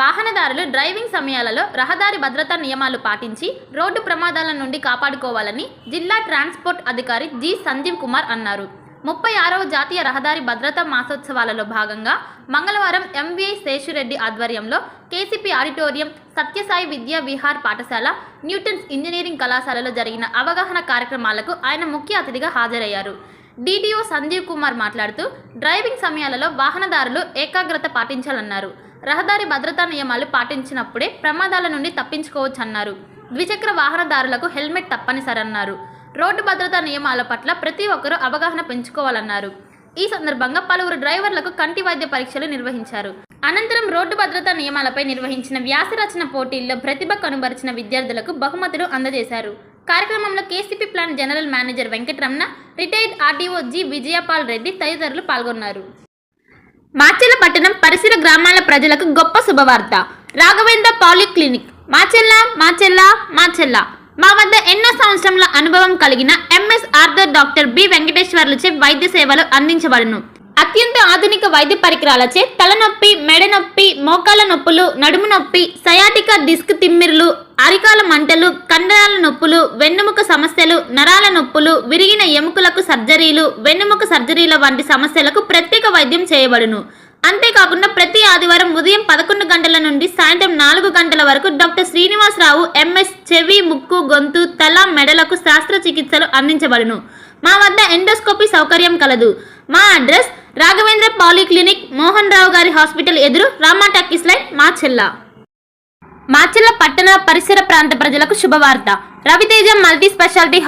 వాహనదారులు డ్రైవింగ్ సమయాలలో రహదారి భద్రతా నియమాలు పాటించి రోడ్డు ప్రమాదాల నుండి కాపాడుకోవాలని జిల్లా ట్రాన్స్పోర్ట్ అధికారి జి సంజీవ్ కుమార్ అన్నారు. 36వ జాతీయ రహదారి భద్రతా మాసోత్సవాలలో భాగంగా మంగళవారం ఎంవీఐ శేషురెడ్డి ఆధ్వర్యంలో కేసీపీ ఆడిటోరియం, సత్యసాయి విద్యా విహార్ పాఠశాల, న్యూటన్స్ ఇంజనీరింగ్ కళాశాలలో జరిగిన అవగాహన కార్యక్రమాలకు ఆయన ముఖ్య అతిథిగా హాజరయ్యారు. డిటిఓ సంజీవ్ కుమార్ మాట్లాడుతూ డ్రైవింగ్ సమయాలలో వాహనదారులు ఏకాగ్రత పాటించాలన్నారు. రహదారి భద్రతా నియమాలు పాటించినప్పుడే ప్రమాదాల నుండి తప్పించుకోవచ్చన్నారు. ద్విచక్ర వాహనదారులకు హెల్మెట్ తప్పనిసరన్నారు. రోడ్డు భద్రతా నియమాల పట్ల ప్రతి ఒక్కరూ అవగాహన పెంచుకోవాలన్నారు. ఈ సందర్భంగా పలువురు డ్రైవర్లకు కంటి వైద్య పరీక్షలు నిర్వహించారు. అనంతరం రోడ్డు భద్రతా నియమాలపై నిర్వహించిన వ్యాసరచన పోటీల్లో ప్రతిభ కనుబరిచిన విద్యార్థులకు బహుమతులు అందజేశారు. కార్యక్రమంలో KCP plan general manager Venkataramana, retired RDO G Vijaypal Reddy తదితరులు పాల్గొన్నారు. మాచెల్ల పట్టణం పరిసర గ్రామాల ప్రజలకు గొప్ప శుభవార్త. రాఘవేంద్ర పాలిక్లినిక్ మాచెల్ల మా వద్ద ఎన్నో సంవత్సరముల అనుభవం కలిగిన ఎంఎస్ ఆర్థర్ డాక్టర్ బి వెంకటేశ్వర్లచే వైద్య సేవలు అందించబడును. అత్యంత ఆధునిక వైద్య పరికరాలచే తలనొప్పి, మెడ నొప్పి, మోకాల నొప్పులు, నడుము నొప్పి, సయాటికా డిస్క్ తిమ్మిర్లు, అరికాల మంటలు, కండరాల నొప్పులు, వెన్నుముక సమస్యలు, నరాల నొప్పులు, విరిగిన ఎముకలకు సర్జరీలు, వెన్నుముక సర్జరీల వంటి సమస్యలకు ప్రత్యేక వైద్యం చేయబడును. అంతేకాకుండా ప్రతి ఆదివారం ఉదయం 11 గంటల నుండి సాయంత్రం 4 గంటల వరకు డాక్టర్ శ్రీనివాసరావు ఎంఎస్ చెవి, ముక్కు, గొంతు, తల, మెడలకు శస్త్రచికిత్సలు అందించబడును. మా వద్ద ఎండోస్కోపీ సౌకర్యం కలదు. మా అడ్రస్ రాఘవేంద్ర పాలిక్లినిక్, మోహన్ రావు గారి హాస్పిటల్ ఎదురు, రామా టాకీస్ లైన్, మాచెల్ల పట్టణ పరిసర ప్రాంత ప్రజలకు శుభవార్త. Raviteja multi speciality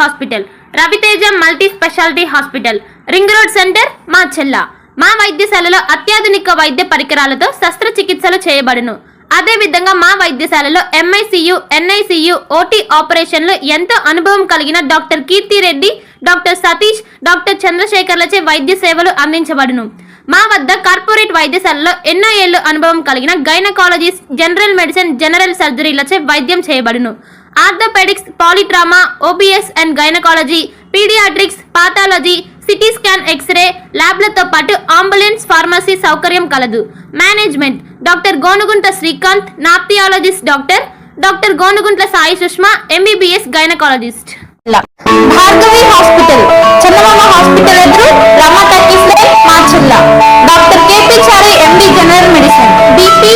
hospital, ring road centre, Machella. మా వైద్యశాలలో అత్యాధునిక వైద్య పరికరాలతో శస్త్రచికిత్సలు చేయబడును. అదేవిధంగా మా వైద్యశాలలో ఎంఐసియు, ఎన్ఐసియు, ఓటీ ఆపరేషన్లు ఎంతో అనుభవం కలిగిన doctor Keerthi Reddy, doctor Satish, doctor చంద్రశేఖర్లచే వైద్య సేవలు అందించబడును. మా వద్ద కార్పొరేట్ వైద్యశాలలో ఎన్నో ఏళ్లు అనుభవం కలిగిన గైనకాలజిస్ట్, జనరల్ మెడిసిన్, జనరల్ సర్జరీలచే వైద్యం చేయబడును. Orthopaedics, polytrauma, OBS and gynaecology, paediatrics, pathology, CT scan, x ray ల్యాబ్లతో పాటు అంబులెన్స్, ఫార్మసీ సౌకర్యం కలదు. Management doctor Gonugunta Srikanth, ophthalmologist doctor Gonuguntla Sai Sushma, MBBS gynaecologist. Bhargavi hospital, Chandamama hospital ఎదురు, Rama talkies line, Machella. Doctor KP Chari, MD, general medicine, BP,